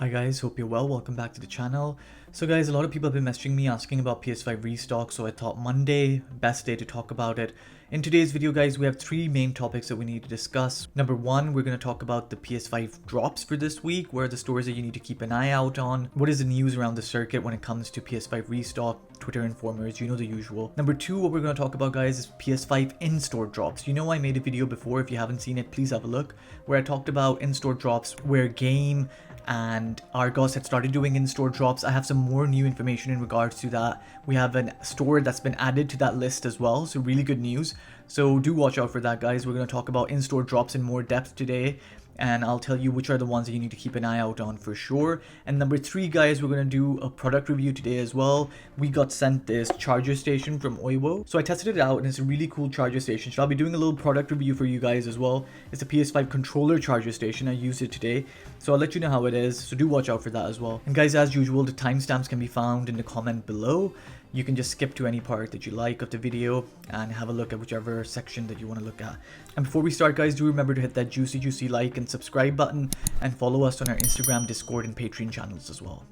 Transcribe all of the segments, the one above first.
Hi guys, hope you're well. Welcome back to the channel. So guys, a lot of people have been messaging me asking about PS5 restock, so I thought Monday, best day to talk about it. In today's video guys, we have three main topics that we need to discuss. Number one, we're going to talk about the PS5 drops for this week. Where are the stores that you need to keep an eye out on? What is the news around the circuit when it comes to PS5 restock? Twitter informers, you know the usual. Number two, what we're going to talk about guys is PS5 in-store drops. You know I made a video before. If you haven't seen it, please have a look, where I talked about in-store drops where Game and Argos had started doing in-store drops. I have some more new information in regards to that. We have a store that's been added to that list as well, so really good news. So do watch out for that guys. We're going to talk about in-store drops in more depth today, and I'll tell you which are the ones that you need to keep an eye out on for sure. And number three guys, we're going to do a product review today as well. We got sent this charger station from Oiwo, so I tested it out and it's a really cool charger station. So I'll be doing a little product review for you guys as well. It's a PS5 controller charger station. I used it today, so I'll let you know how it is, so do watch out for that as well. And guys, as usual, the timestamps can be found in the comment below. You can just skip to any part that you like of the video and have a look at whichever section that you want to look at. And before we start guys, do remember to hit that juicy like and subscribe button, and follow us on our Instagram, Discord and Patreon channels as well.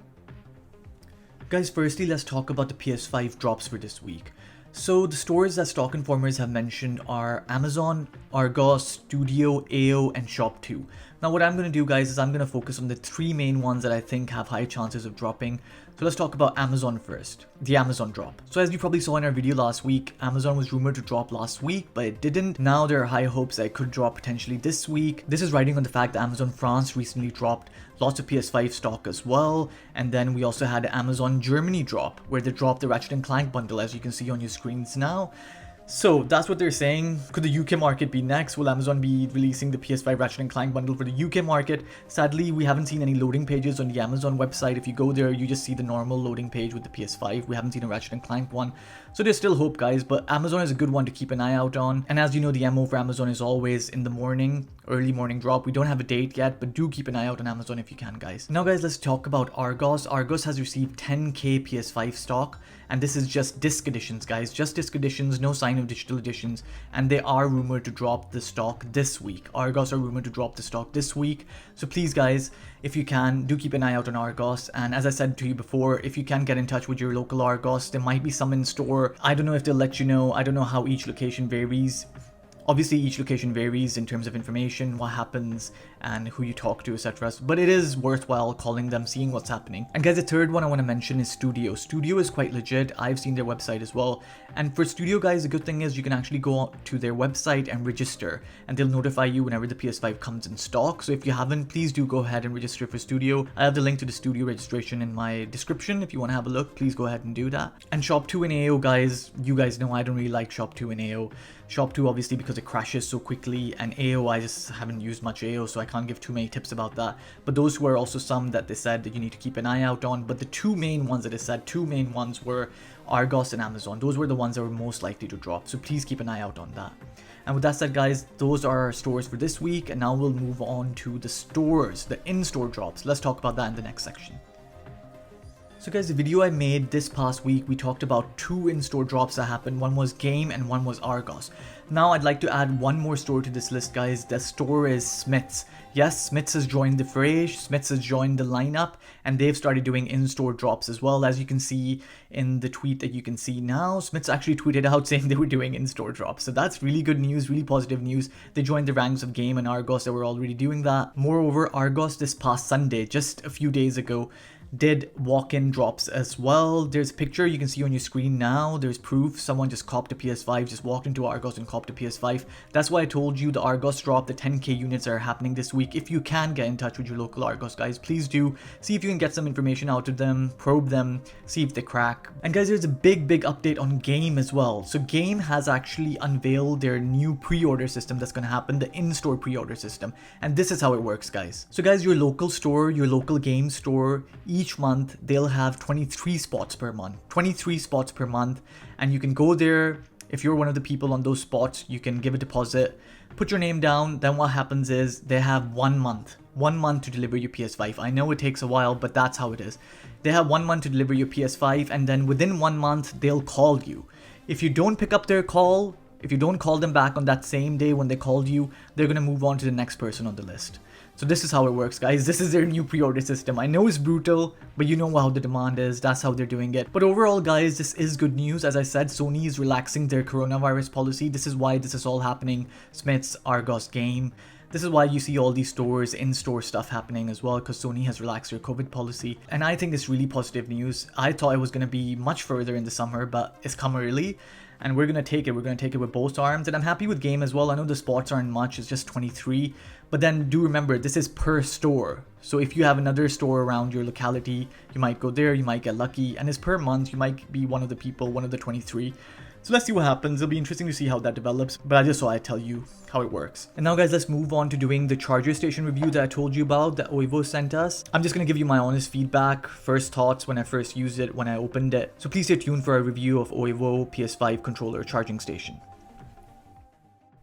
Guys, firstly let's talk about the PS5 drops for this week. So the stores that stock informers have mentioned are Amazon, Argos, Studio, AO and Shop2. Now what I'm going to do guys is I'm going to focus on the three main ones that I think have high chances of dropping. So let's talk about Amazon first, the Amazon drop. So as you probably saw in our video last week, Amazon was rumored to drop last week, but it didn't. Now there are high hopes that it could drop potentially this week. This is riding on the fact that Amazon France recently dropped lots of PS5 stock as well. And then we also had Amazon Germany drop, where they dropped the Ratchet & Clank bundle, as you can see on your screens now. So that's what they're saying. Could the UK market be next? Will Amazon be releasing the PS5 Ratchet & Clank bundle for the UK market? Sadly, we haven't seen any loading pages on the Amazon website. If you go there, you just see the normal loading page with the PS5. We haven't seen a Ratchet & Clank one. So there's still hope guys, but Amazon is a good one to keep an eye out on. And as you know, the MO for Amazon is always in the morning, early morning drop. We don't have a date yet, but do keep an eye out on Amazon if you can guys. Now guys, let's talk about Argos. Argos has received 10k PS5 stock, and this is just disc editions guys, just disc editions, no sign of digital editions, and they are rumored to drop the stock this week. Argos are rumored to drop the stock this week, so please guys, if you can, do keep an eye out on Argos. And as I said to you before, if you can get in touch with your local Argos, there might be some in store. I don't know if they'll let you know. I don't know how each location varies. Obviously each location varies in terms of information, what happens and who you talk to, etc. But it is worthwhile calling them, seeing what's happening. And guys, the third one I want to mention is Studio. Studio is quite legit. I've seen their website as well. And for Studio guys, the good thing is you can actually go to their website and register, and they'll notify you whenever the PS5 comes in stock. So if you haven't, please do go ahead and register for Studio. I have the link to the Studio registration in my description. If you want to have a look, please go ahead and do that. And Shop2 and AO guys, you guys know I don't really like Shop2 and AO. Shop2 obviously because it crashes so quickly, and AO, I just haven't used much AO, so I can't give too many tips about that. But those were also some that they said that you need to keep an eye out on. But the two main ones that they said, two main ones were Argos and Amazon. Those were the ones that were most likely to drop, so please keep an eye out on that. And with that said guys, those are our stores for this week, and now we'll move on to the stores, the in-store drops. Let's talk about that in the next section. So guys, the video I made this past week, we talked about two in-store drops that happened. One was Game and one was Argos. Now I'd like to add one more store to this list guys. The store is Smith's. Yes, Smith's has joined the fray, Smith's has joined the lineup, and they've started doing in-store drops as well. As you can see in the tweet that you can see now, Smith's actually tweeted out saying they were doing in-store drops. So that's really good news, really positive news. They joined the ranks of Game and Argos that were already doing that. Moreover, Argos this past Sunday, just a few days ago, did walk-in drops as well. There's a picture you can see on your screen now. There's proof someone just copped a PS5, just walked into Argos and copped a PS5. That's why I told you the Argos drop, the 10k units are happening this week. If you can get in touch with your local Argos guys, please do. See if you can get some information out of them, probe them, see if they crack. And guys, there's a big update on Game as well. So Game has actually unveiled their new pre-order system that's going to happen, the in-store pre-order system. And this is how it works guys. So guys, your local store, your local game store, each month they'll have 23 spots per month, 23 spots per month, and you can go there. If you're one of the people on those spots, you can give a deposit, put your name down. Then what happens is they have 1 month to deliver your PS5. I know it takes a while, but that's how it is. They have 1 month to deliver your PS5, and then within 1 month they'll call you. If you don't pick up their call, if you don't call them back on that same day when they called you, they're going to move on to the next person on the list. So this is how it works, guys. This is their new pre-order system. I know it's brutal, but you know how the demand is. That's how they're doing it. But overall, guys, this is good news. As I said, Sony is relaxing their coronavirus policy. This is why this is all happening. Smith's, Argos game. This is why you see all these stores, in-store stuff happening as well, because Sony has relaxed their COVID policy. And I think it's really positive news. I thought it was going to be much further in the summer, but it's come early. And we're going to take it. We're going to take it with both arms. And I'm happy with game as well. I know the spots aren't much. It's just 23. But then do remember, this is per store. So if you have another store around your locality, you might go there. You might get lucky. And it's per month. You might be one of the people, one of the 23. So let's see what happens. It'll be interesting to see how that develops. But I just thought I'd tell you how it works. And now, guys, let's move on to doing the charger station review that I told you about that Oivo sent us. I'm just going to give you my honest feedback, first thoughts when I first used it, when I opened it. So please stay tuned for a review of Oivo PS5 controller charging station.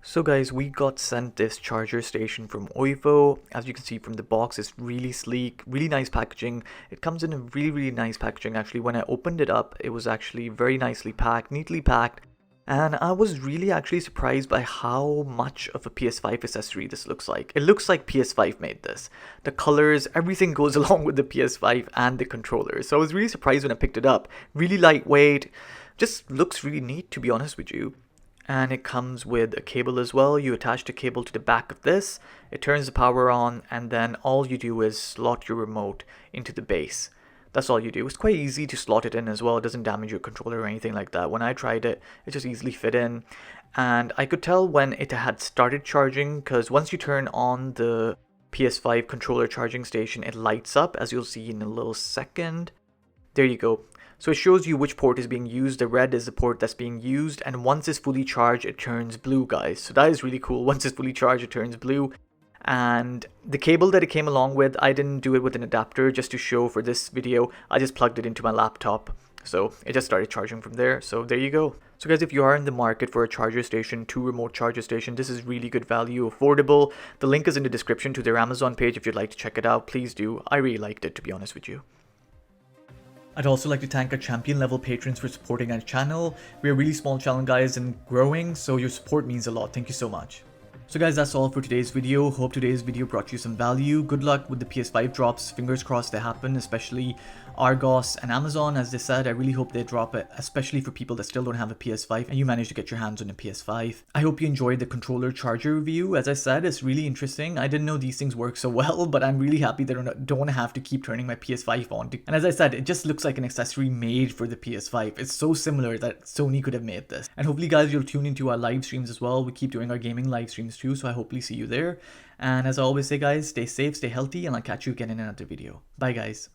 So guys, we got sent this charger station from Oivo. As you can see from the box, it's really sleek, really nice packaging. It comes in a really nice packaging. Actually, when I opened it up, it was actually very nicely packed, neatly packed. And I was really actually surprised by how much of a PS5 accessory this looks like. It looks like PS5 made this. The colors, everything goes along with the PS5 and the controller. So I was really surprised when I picked it up. Really lightweight, just looks really neat, to be honest with you. And it comes with a cable as well. You attach the cable to the back of this, it turns the power on, and then all you do is slot your remote into the base. That's all you do. It's quite easy to slot it in as well. It doesn't damage your controller or anything like that. When I tried it, it just easily fit in. And I could tell when it had started charging, because once you turn on the PS5 controller charging station, it lights up, as you'll see in a little second. There you go. So it shows you which port is being used. The red is the port that's being used, and once it's fully charged, it turns blue, guys. So that is really cool. Once it's fully charged, it turns blue. And the cable that it came along with, I didn't do it with an adapter just to show for this video. I just plugged it into my laptop. So it just started charging from there. So there you go. So guys, if you are in the market for a charger station, 2 remote charger station, this is really good value, affordable. The link is in the description to their Amazon page if you'd like to check it out. Please do. I really liked it, to be honest with you. I'd also like to thank our champion level patrons for supporting our channel. We're a really small channel, guys, and growing, so your support means a lot. Thank you so much. So guys, that's all for today's video. Hope today's video brought you some value. Good luck with the PS5 drops. Fingers crossed they happen, especially Argos and Amazon. As they said, I really hope they drop it, especially for people that still don't have a PS5 and you manage to get your hands on a PS5. I hope you enjoyed the controller charger review. As I said, it's really interesting. I didn't know these things work so well, but I'm really happy that I don't have to keep turning my PS5 on. And as I said, it just looks like an accessory made for the PS5. It's so similar that Sony could have made this. And hopefully, guys, you'll tune into our live streams as well. We keep doing our gaming live streams too, so I hopefully see you there. And as I always say, guys, stay safe, stay healthy, and I'll catch you again in another video. Bye, guys.